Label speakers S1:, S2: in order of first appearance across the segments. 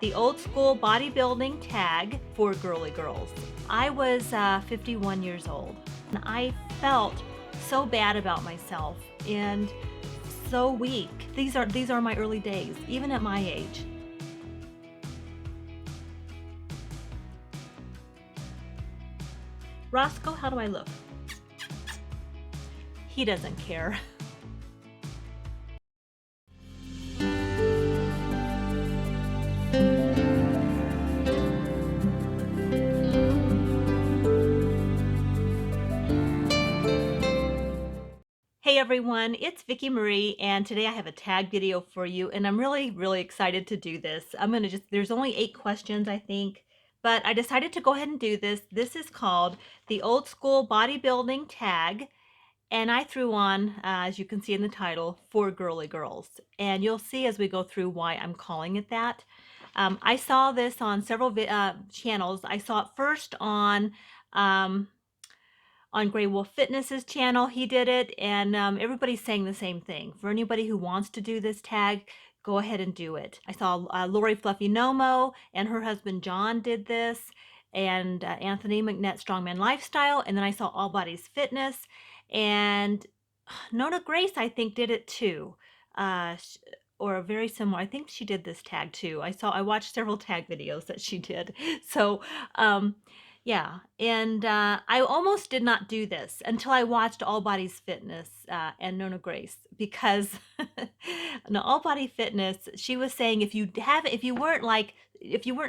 S1: the old school bodybuilding tag for girly girls. I was 51 years old, and I felt so bad about myself and so weak. These are my early days, even at my age. Roscoe, how do I look? He doesn't care. Hey everyone, it's Vicky Marie, and today I have a tag video for you, and I'm really excited to do this. There's only 8 questions, I think, but I decided to go ahead and do this. This is called the old school bodybuilding tag, and I threw on, as you can see in the title, for girly girls. And you'll see as we go through why I'm calling it that. I saw this on several channels. I saw it first on Grey Wolf Fitness's channel. He did it, and everybody's saying the same thing. For anybody who wants to do this tag, go ahead and do it. I saw Lori Fluffy Nomo and her husband John did this, and Anthony McNett Strongman Lifestyle, and then I saw All Bodies Fitness, and Nona Grace, I think, did it too. Or very similar. I think she did this tag too. I watched several tag videos that she did. So, yeah, and I almost did not do this until I watched All Bodies Fitness and Nona Grace, because no, All Body Fitness, she was saying if you weren't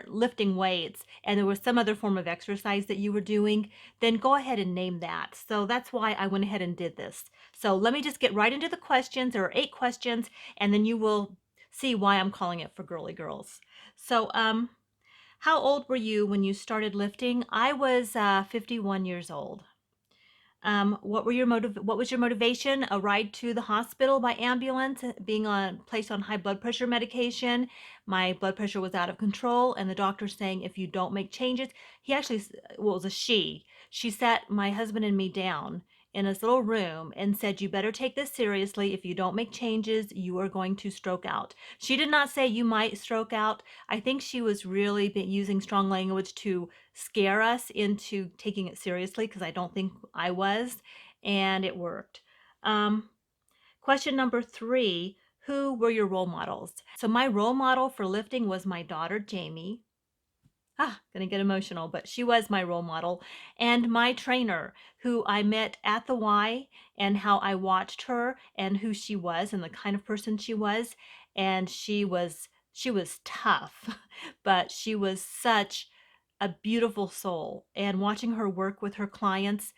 S1: lifting weights and there was some other form of exercise that you were doing, then go ahead and name that. So that's why I went ahead and did this. So let me just get right into the questions. There are 8 questions, and then you will see why I'm calling it for girly girls. So, how old were you when you started lifting? I was 51 years old. What was your motivation? A ride to the hospital by ambulance, being placed on high blood pressure medication. My blood pressure was out of control, and the doctor saying if you don't make changes, he actually, well, it was a she. She sat my husband and me down in this little room and said, you better take this seriously. If you don't make changes, you are going to stroke out. She did not say you might stroke out. I think she was really using strong language to scare us into taking it seriously, because I don't think I was, and it worked. Question number 3, who were your role models? So my role model for lifting was my daughter, Jamie. Gonna get emotional, but she was my role model, and my trainer, who I met at the Y, and how I watched her and who she was and the kind of person she was. And she was tough, but she was such a beautiful soul. And watching her work with her clients,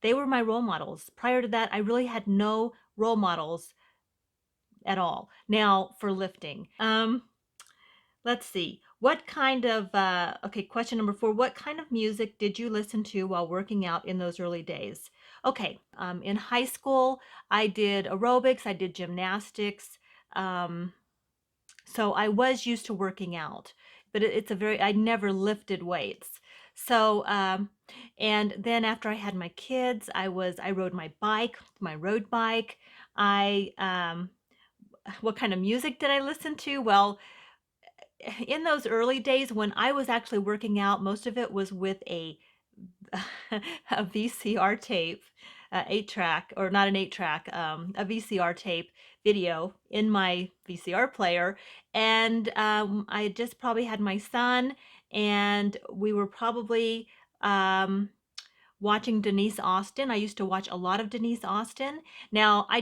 S1: they were my role models. Prior to that, I really had no role models at all. Now for lifting. Let's see. What kind of, okay, question number 4. What kind of music did you listen to while working out in those early days? Okay, in high school, I did aerobics, I did gymnastics. So I was used to working out, but I never lifted weights. So, and then after I had my kids, I rode my bike, my road bike. What kind of music did I listen to? Well, in those early days when I was actually working out, most of it was with a a VCR tape, 8-track, or not an 8-track, a VCR tape video in my VCR player. And I just probably had my son, and we were probably watching Denise Austin. I used to watch a lot of Denise Austin. Now, I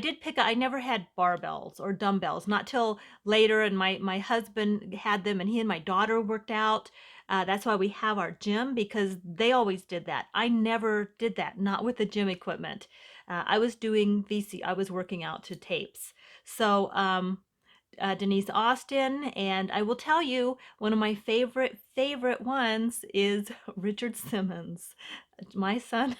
S1: never had barbells or dumbbells, not till later, and my husband had them, and he and my daughter worked out. That's why we have our gym, because they always did that. I never did that, not with the gym equipment. I was doing I was working out to tapes. So, Denise Austin, and I will tell you, one of my favorite ones is Richard Simmons. My son,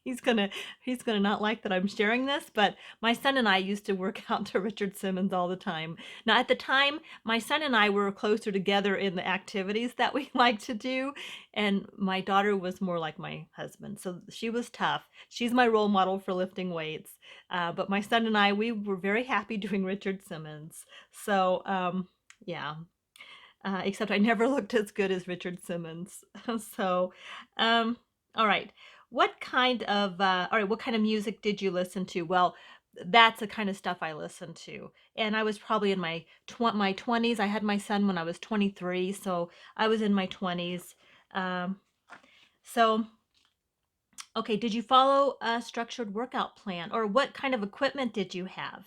S1: he's gonna he's gonna not like that I'm sharing this, but my son and I used to work out to Richard Simmons all the time. Now, at the time, my son and I were closer together in the activities that we like to do, and my daughter was more like my husband. So she was tough. She's my role model for lifting weights. But my son and I, we were very happy doing Richard Simmons. So, yeah. except I never looked as good as Richard Simmons. So, um, all right. All right, what kind of music did you listen to? Well, that's the kind of stuff I listened to. And I was probably in my 20s. I had my son when I was 23, so I was in my 20s. Um, so Okay, did you follow a structured workout plan, or what kind of equipment did you have?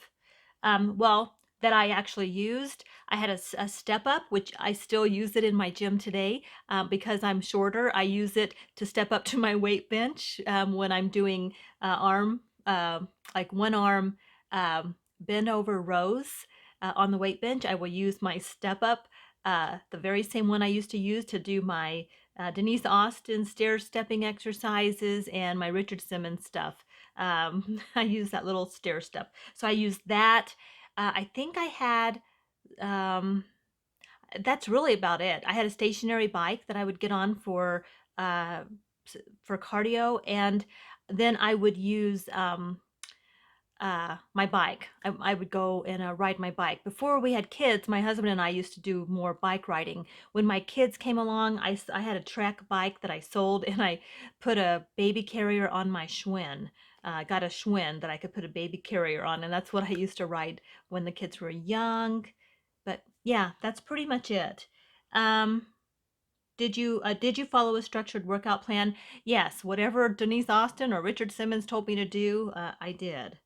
S1: Well, that I actually used, I had a step up, which I still use it in my gym today because I'm shorter. I use it to step up to my weight bench when I'm doing arm, like one arm bend over rows on the weight bench. I will use my step up, the very same one I used to use to do my Denise Austin stair stepping exercises and my Richard Simmons stuff. I use that little stair step. So I used that. I think I had, um, that's really about it. I had a stationary bike that I would get on uh, for cardio, and then I would use my bike. I would go and ride my bike. Before we had kids, my husband and I used to do more bike riding. When my kids came along, I had a track bike that I sold, and I put a baby carrier on my Schwinn. I got a Schwinn that I could put a baby carrier on, and that's what I used to ride when the kids were young. But yeah, that's pretty much it. Um, did you follow a structured workout plan? Yes, whatever Denise Austin or Richard Simmons told me to do, I did.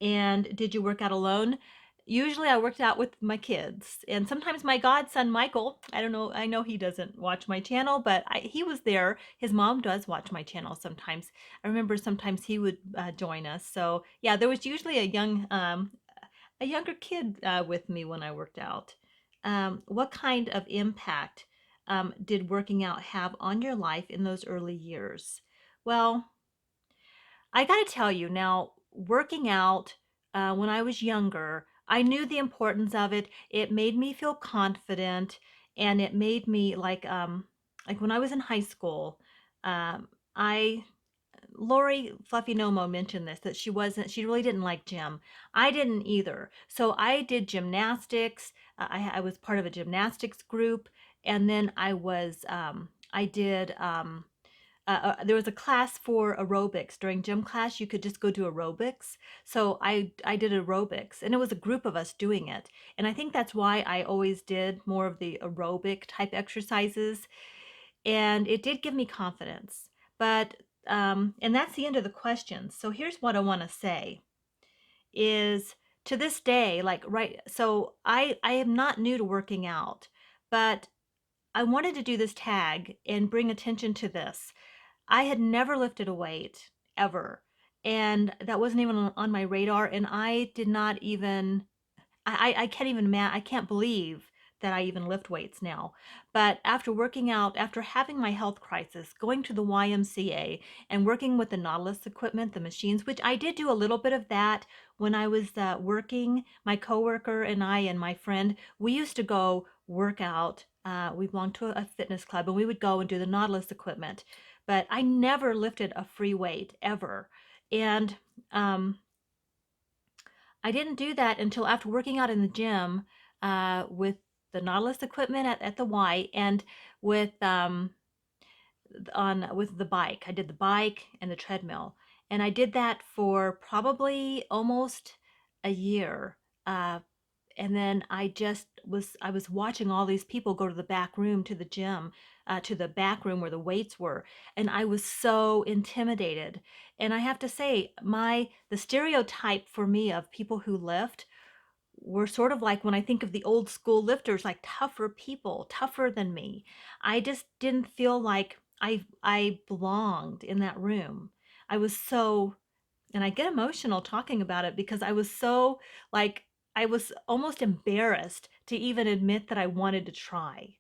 S1: And did you work out alone? Usually I worked out with my kids and sometimes my godson Michael. I don't know, I know he doesn't watch my channel, but he was there. His mom does watch my channel sometimes. I remember sometimes he would join us. So yeah, there was usually a younger kid with me when I worked out. What kind of impact did working out have on your life in those early years? Well, I gotta tell you now, working out when I was younger, I knew the importance of it. It made me feel confident, and it made me like when I was in high school. I Lori Fluffy Nomo mentioned this that she really didn't like gym. I didn't either. So I did gymnastics. I was part of a gymnastics group, and then I did. There was a class for aerobics during gym class. You could just go do aerobics. So I did aerobics, and it was a group of us doing it. And I think that's why I always did more of the aerobic type exercises, and it did give me confidence. But and that's the end of the questions. So here's what I want to say is, to this day, like, right, so I am not new to working out, but I wanted to do this tag and bring attention to this. I had never lifted a weight ever, and that wasn't even on my radar, and I did not even I can't even I can't believe that I even lift weights now. But after working out, after having my health crisis, going to the YMCA and working with the Nautilus equipment, the machines, which I did do a little bit of that when I was working, my coworker and I and my friend, we used to go work out. We belonged to a fitness club, and we would go and do the Nautilus equipment. But I never lifted a free weight ever. And um, I didn't do that until after working out in the gym with the Nautilus equipment at the Y, and with with the bike. I did the bike and the treadmill, and I did that for probably almost a year. Uh, and then I was watching all these people go to the back room to the gym, to the back room where the weights were, and I was so intimidated. And I have to say, the stereotype for me of people who lift were sort of like, when I think of the old school lifters, like tougher people, tougher than me. I just didn't feel like I belonged in that room. I was so, and I get emotional talking about it because I was so, like, I was almost embarrassed to even admit that I wanted to try.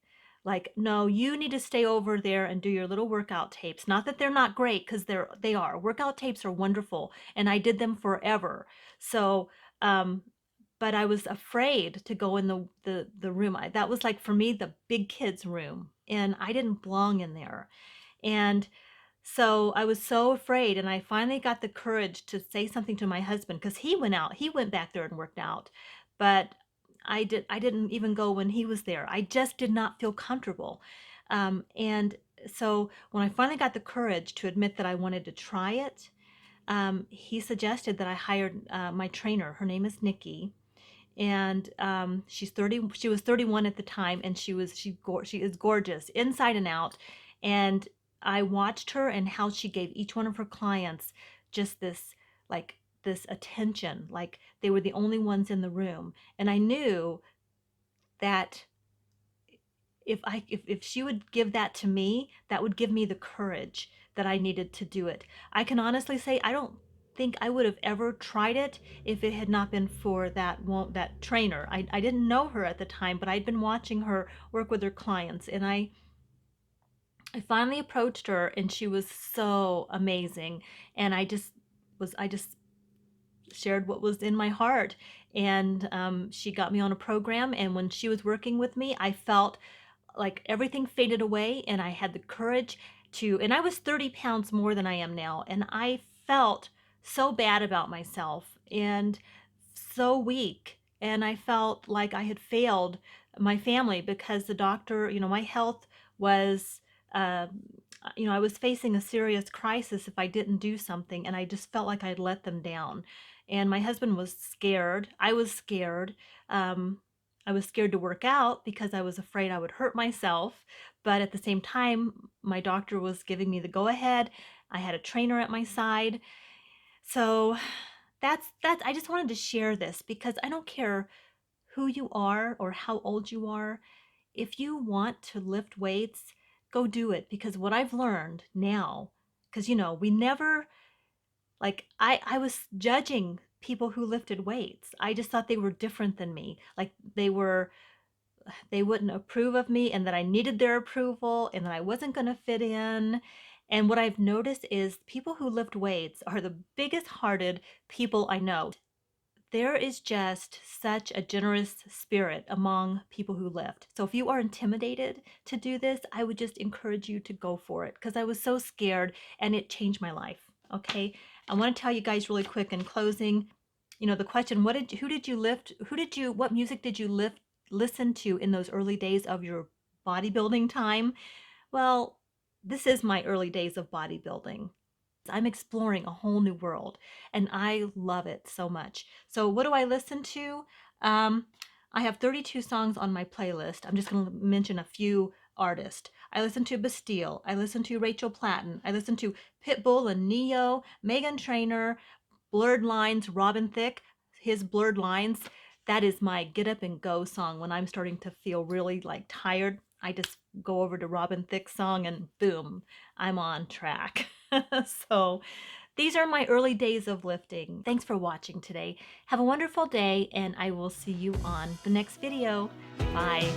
S1: Like, no, you need to stay over there and do your little workout tapes. Not that they're not great, because they are. Workout tapes are wonderful, and I did them forever. So, um, but I was afraid to go in the room. That was like for me the big kids room, and I didn't belong in there. And so I was so afraid, and I finally got the courage to say something to my husband because he went back there and worked out. But I didn't even go when he was there. I just did not feel comfortable. And so when I finally got the courage to admit that I wanted to try it, he suggested that I hired my trainer. Her name is Nikki, and she's 30. She was 31 at the time, and she is gorgeous inside and out. And I watched her and how she gave each one of her clients just like this attention, like they were the only ones in the room. And I knew that if she would give that to me, that would give me the courage that I needed to do it. I can honestly say I don't think I would have ever tried it if it had not been for that trainer. I didn't know her at the time, but I'd been watching her work with her clients, and I finally approached her, and she was so amazing. And I just shared what was in my heart, and she got me on a program. And when she was working with me, I felt like everything faded away, and I had the courage to, and I was 30 pounds more than I am now, and I felt so bad about myself and so weak, and I felt like I had failed my family because the doctor, my health was, uh, I was facing a serious crisis if I didn't do something, and I just felt like I had let them down. And my husband was scared. I was scared. Um, I was scared to work out because I was afraid I would hurt myself. But at the same time, my doctor was giving me the go ahead. I had a trainer at my side. So that's I just wanted to share this because I don't care who you are or how old you are. If you want to lift weights, go do it, because what I've learned now, because we never, like, I was judging people who lifted weights. I just thought they were different than me. Like they wouldn't approve of me, and that I needed their approval, and that I wasn't going to fit in. And what I've noticed is people who lift weights are the biggest hearted people I know. There is just such a generous spirit among people who lift. So if you are intimidated to do this, I would just encourage you to go for it, because I was so scared and it changed my life. Okay. I want to tell you guys really quick in closing, the question, what music did you listen to in those early days of your bodybuilding time? Well, this is my early days of bodybuilding. I'm exploring a whole new world, and I love it so much. So what do I listen to? Um, I have 32 songs on my playlist. I'm just going to mention a few artists. I listen to Bastille. I listen to Rachel Platten. I listen to Pitbull and Neo, Megan Trainor, Blurred Lines, Robin Thicke, his Blurred Lines. That is my get up and go song when I'm starting to feel really like tired. I just go over to Robin Thicke's song and boom, I'm on track. So these are my early days of lifting. Thanks for watching today. Have a wonderful day, and I will see you on the next video. Bye.